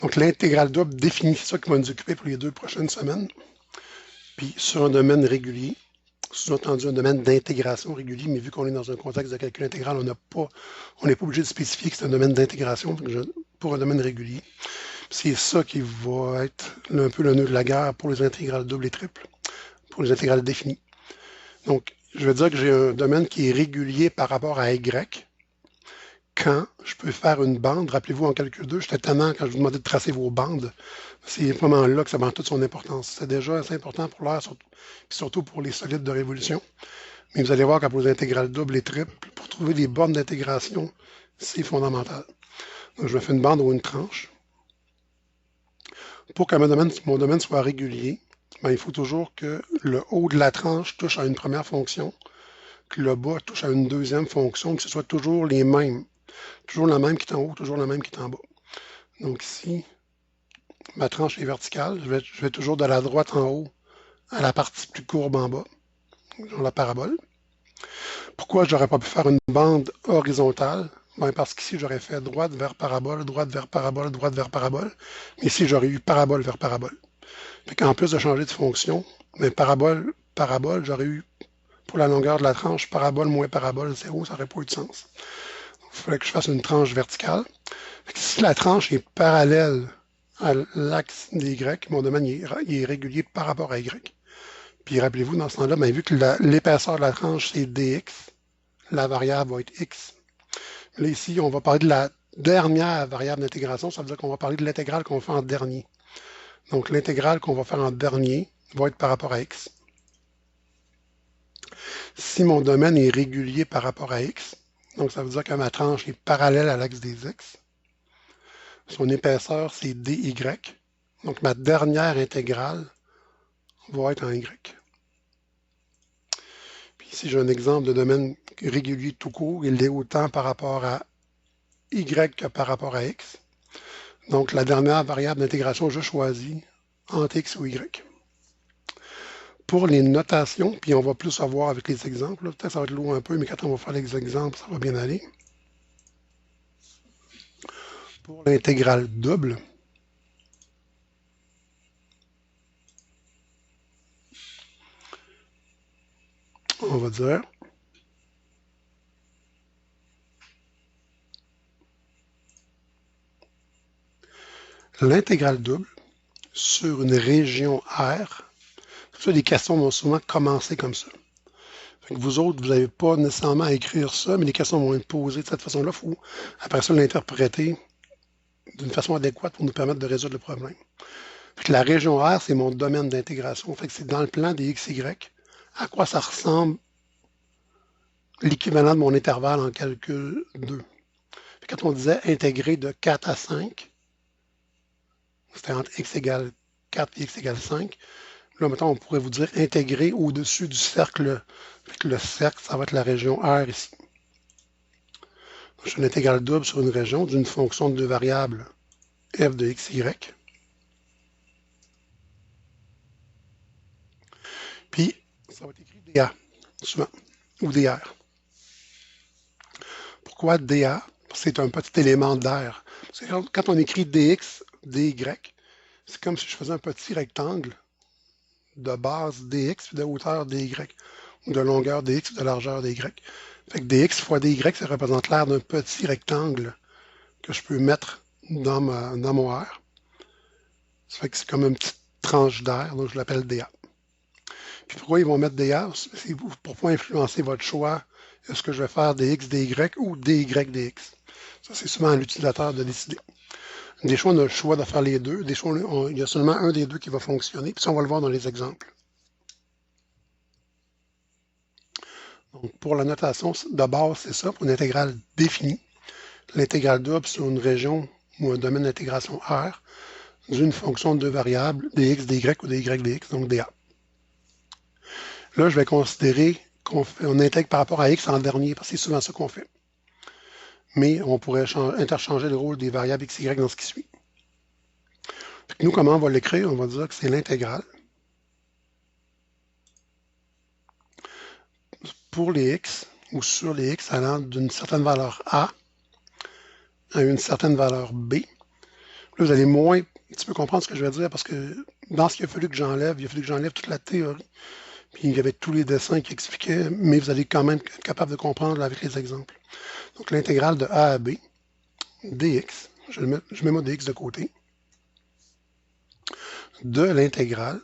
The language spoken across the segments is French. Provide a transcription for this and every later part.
Donc, l'intégrale double définie, c'est ça qui va nous occuper pour les 2 prochaines semaines. Puis, sur un domaine régulier, sous-entendu un domaine d'intégration régulier, mais vu qu'on est dans un contexte de calcul intégral, on n'est pas obligé de spécifier que c'est un domaine d'intégration pour un domaine régulier. C'est ça qui va être un peu le nœud de la guerre pour les intégrales doubles et triples, pour les intégrales définies. Donc, je veux dire que j'ai un domaine qui est régulier par rapport à Y, quand je peux faire une bande. Rappelez-vous, en calcul 2, j'étais tannant quand je vous demandais de tracer vos bandes. C'est vraiment là que ça prend toute son importance. C'est déjà assez important pour l'air, surtout pour les solides de révolution. Mais vous allez voir qu'à pour les intégrales doubles et triples, pour trouver des bornes d'intégration, c'est fondamental. Donc, je me fais une bande ou une tranche. Pour que mon domaine soit régulier, il faut toujours que le haut de la tranche touche à une première fonction, que le bas touche à une deuxième fonction, que ce soit toujours les mêmes. Toujours la même qui est en haut, toujours la même qui est en bas. Donc ici, ma tranche est verticale. Je vais toujours de la droite en haut à la partie plus courbe en bas, dans la parabole. Pourquoi je n'aurais pas pu faire une bande horizontale? Parce qu'ici, j'aurais fait droite vers parabole, droite vers parabole, droite vers parabole. Mais ici, j'aurais eu parabole vers parabole. En plus de changer de fonction, parabole, parabole, j'aurais eu, pour la longueur de la tranche, parabole moins parabole, 0, ça n'aurait pas eu de sens. Il faudrait que je fasse une tranche verticale. Si la tranche est parallèle à l'axe des Y, mon domaine il est régulier par rapport à Y. Puis rappelez-vous, dans ce temps-là, vu que l'épaisseur de la tranche, c'est dx, la variable va être x. Là, ici, on va parler de la dernière variable d'intégration. Ça veut dire qu'on va parler de l'intégrale qu'on fait en dernier. Donc, l'intégrale qu'on va faire en dernier va être par rapport à x. Si mon domaine est régulier par rapport à x, donc ça veut dire que ma tranche est parallèle à l'axe des x. Son épaisseur, c'est dy. Donc, ma dernière intégrale va être en y. Puis ici, j'ai un exemple de domaine régulier tout court. Il est autant par rapport à y que par rapport à x. Donc, la dernière variable d'intégration, je choisis entre x ou y. Pour les notations, puis on va plus savoir avec les exemples, peut-être que ça va être lourd un peu, mais quand on va faire les exemples, ça va bien aller. Pour l'intégrale double, on va dire l'intégrale double sur une région R. Ça, les questions vont souvent commencer comme ça. Fait que vous autres, vous n'avez pas nécessairement à écrire ça, mais les questions vont être posées de cette façon-là. Il faut, après ça, l'interpréter d'une façon adéquate pour nous permettre de résoudre le problème. Fait que la région R, c'est mon domaine d'intégration. Fait que c'est dans le plan des XY. À quoi ça ressemble l'équivalent de mon intervalle en calcul 2. Quand on disait intégrer de 4 à 5, c'était entre x égale 4 et x égale 5. Là, maintenant, on pourrait vous dire intégrer au-dessus du cercle. Le cercle, ça va être la région R ici. Donc, j'ai une intégrale double sur une région d'une fonction de deux variables f de x, y. Puis, ça va être écrit dA, souvent, ou dr. Pourquoi dA? C'est un petit élément d'air. Quand on écrit dx, dy, c'est comme si je faisais un petit rectangle de base dx, de hauteur dy, ou de longueur dx, ou de largeur dy. Fait que dx fois dy, ça représente l'aire d'un petit rectangle que je peux mettre dans mon air. Ça fait que c'est comme une petite tranche d'air, donc je l'appelle dA. Puis pourquoi ils vont mettre dA? C'est pour pas influencer votre choix. Est-ce que je vais faire dx, dy ou dy, dx? Ça, c'est souvent à l'utilisateur de décider. Des fois, on a le choix de faire les deux. Des fois, il y a seulement un des deux qui va fonctionner. Puis ça, on va le voir dans les exemples. Donc, pour la notation de base, c'est ça, pour une intégrale définie. L'intégrale double sur une région ou un domaine d'intégration R d'une fonction de deux variables, dx, dy ou dy, dx, donc dA. Là, je vais considérer qu'on intègre par rapport à x en dernier, parce que c'est souvent ça qu'on fait. Mais on pourrait interchanger le rôle des variables x, y dans ce qui suit. Nous, comment on va l'écrire? On va dire que c'est l'intégrale pour les x ou sur les x allant d'une certaine valeur A à une certaine valeur B. Là, vous allez moins un petit peu comprendre ce que je vais dire parce que dans ce qu'il a fallu que j'enlève, il a fallu que j'enlève toute la théorie. Puis il y avait tous les dessins qui expliquaient, mais vous allez quand même être capable de comprendre avec les exemples. Donc l'intégrale de A à B, dx, je mets mon dx de côté, de l'intégrale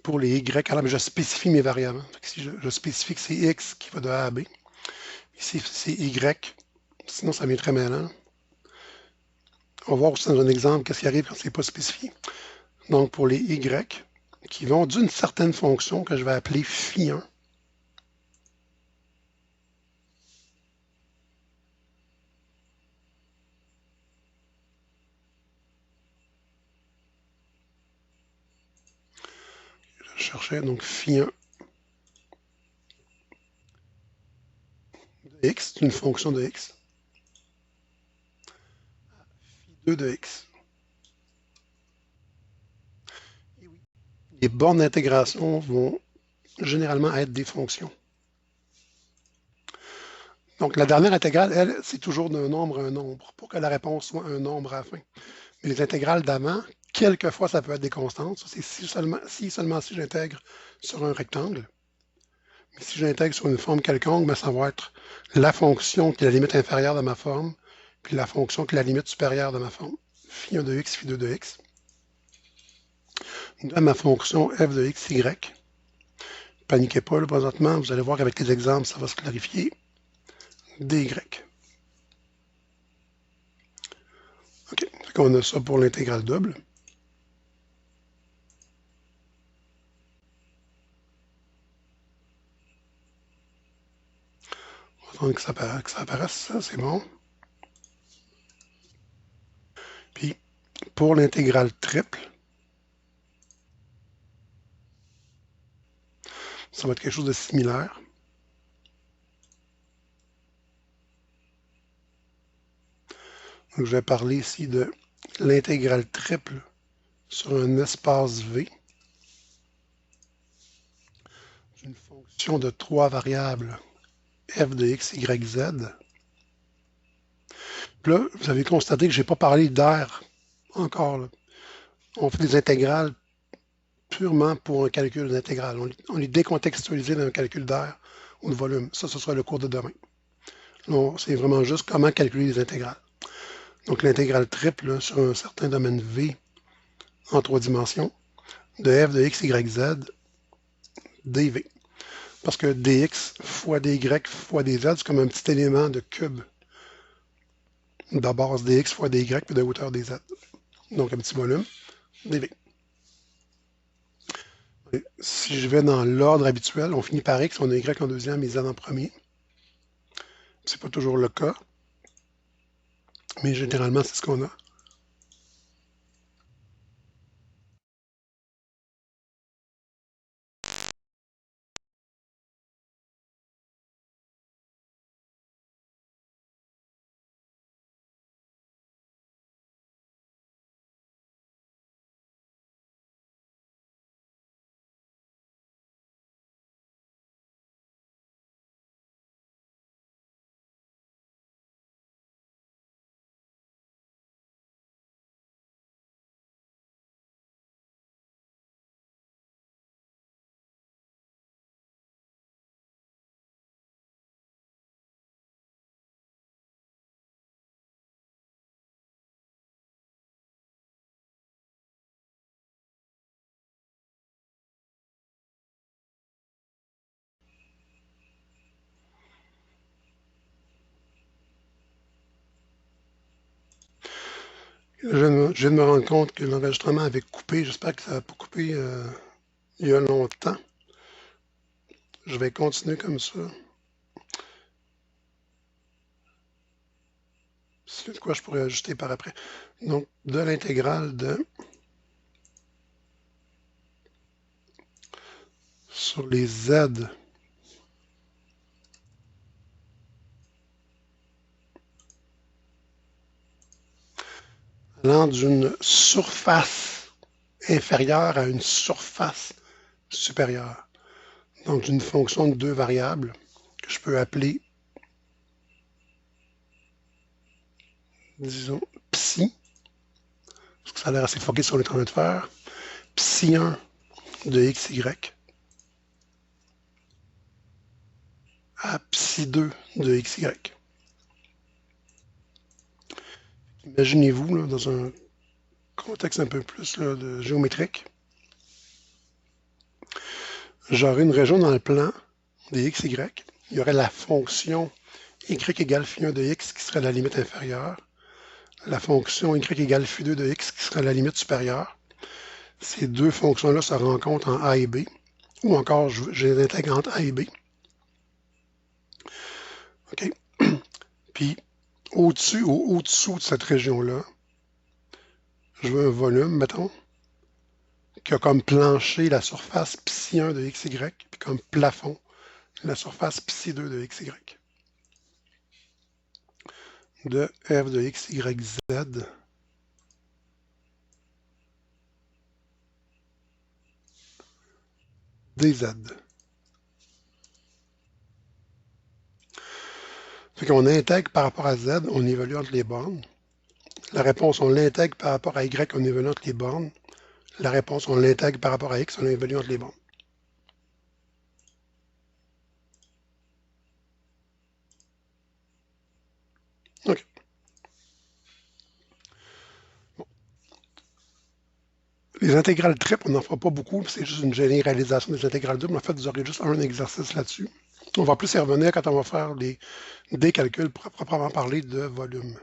pour les y, alors je spécifie mes variables. Si je spécifie que c'est x qui va de A à B, ici c'est y, sinon ça devient très mêlant. On va voir aussi dans un exemple qu'est-ce qui arrive quand c'est pas spécifié. Donc pour les y, qui vont d'une certaine fonction que je vais appeler phi1, je cherchais donc phi1 de x, c'est une fonction de x, phi2 de x. Les bornes d'intégration vont généralement être des fonctions. Donc, la dernière intégrale, elle, c'est toujours d'un nombre à un nombre, pour que la réponse soit un nombre à la fin. Mais les intégrales d'avant, quelquefois, ça peut être des constantes. C'est seulement si j'intègre sur un rectangle. Mais si j'intègre sur une forme quelconque, ben, ça va être la fonction qui est la limite inférieure de ma forme, puis la fonction qui est la limite supérieure de ma forme. Phi1 de x, phi2 de x. De ma fonction f de x, y. Paniquez pas, là, présentement, vous allez voir qu'avec les exemples, ça va se clarifier. dy. OK, on a ça pour l'intégrale double. On va attendre que ça apparaisse, ça, c'est bon. Puis, pour l'intégrale triple, ça va être quelque chose de similaire. Donc, je vais parler ici de l'intégrale triple sur un espace V d'une fonction de 3 variables f de x, y, z. Puis là, vous avez constaté que je n'ai pas parlé d'air encore. Là. On fait des intégrales purement pour un calcul d'intégrale. On est décontextualisé dans un calcul d'air ou de volume. Ça, ce sera le cours de demain. C'est vraiment juste comment calculer les intégrales. Donc l'intégrale triple là, sur un certain domaine V en 3 dimensions de f de x, y, z dv. Parce que dx fois dy fois dz, c'est comme un petit élément de cube de la base dx fois dy puis de hauteur dz. Donc un petit volume, dv. Et si je vais dans l'ordre habituel, on finit par x, on a y en deuxième et z en premier. C'est pas toujours le cas, mais généralement, c'est ce qu'on a. Je viens de me rendre compte que l'enregistrement avait coupé. J'espère que ça n'a pas coupé il y a longtemps. Je vais continuer comme ça. C'est de quoi je pourrais ajuster par après. Donc, de l'intégrale de sur les Z allant d'une surface inférieure à une surface supérieure. Donc, d'une fonction de 2 variables que je peux appeler disons psi, parce que ça a l'air assez foqué sur ce qu'on est en train de faire, psi 1 de xy à psi 2 de xy. Imaginez-vous, dans un contexte un peu plus là, de géométrique, j'aurais une région dans le plan des xy, il y aurait la fonction y égale phi 1 de x qui serait la limite inférieure, la fonction y égale phi 2 de x qui serait la limite supérieure. Ces deux fonctions-là se rencontrent en a et b, ou encore je les intègre entre a et b. OK? Puis, au-dessus ou au-dessous de cette région-là, je veux un volume, mettons, qui a comme plancher la surface psi 1 de xy, puis comme plafond la surface psi 2 de xy. De f de x, y, z dz. Fait qu'on intègre par rapport à z, on évalue entre les bornes. La réponse, on l'intègre par rapport à y, on évalue entre les bornes. La réponse, on l'intègre par rapport à x, on évalue entre les bornes. OK. Bon. Les intégrales triples, on n'en fera pas beaucoup, c'est juste une généralisation des intégrales doubles. En fait, vous aurez juste un exercice là-dessus. On va plus y revenir quand on va faire des calculs proprement parler de volume.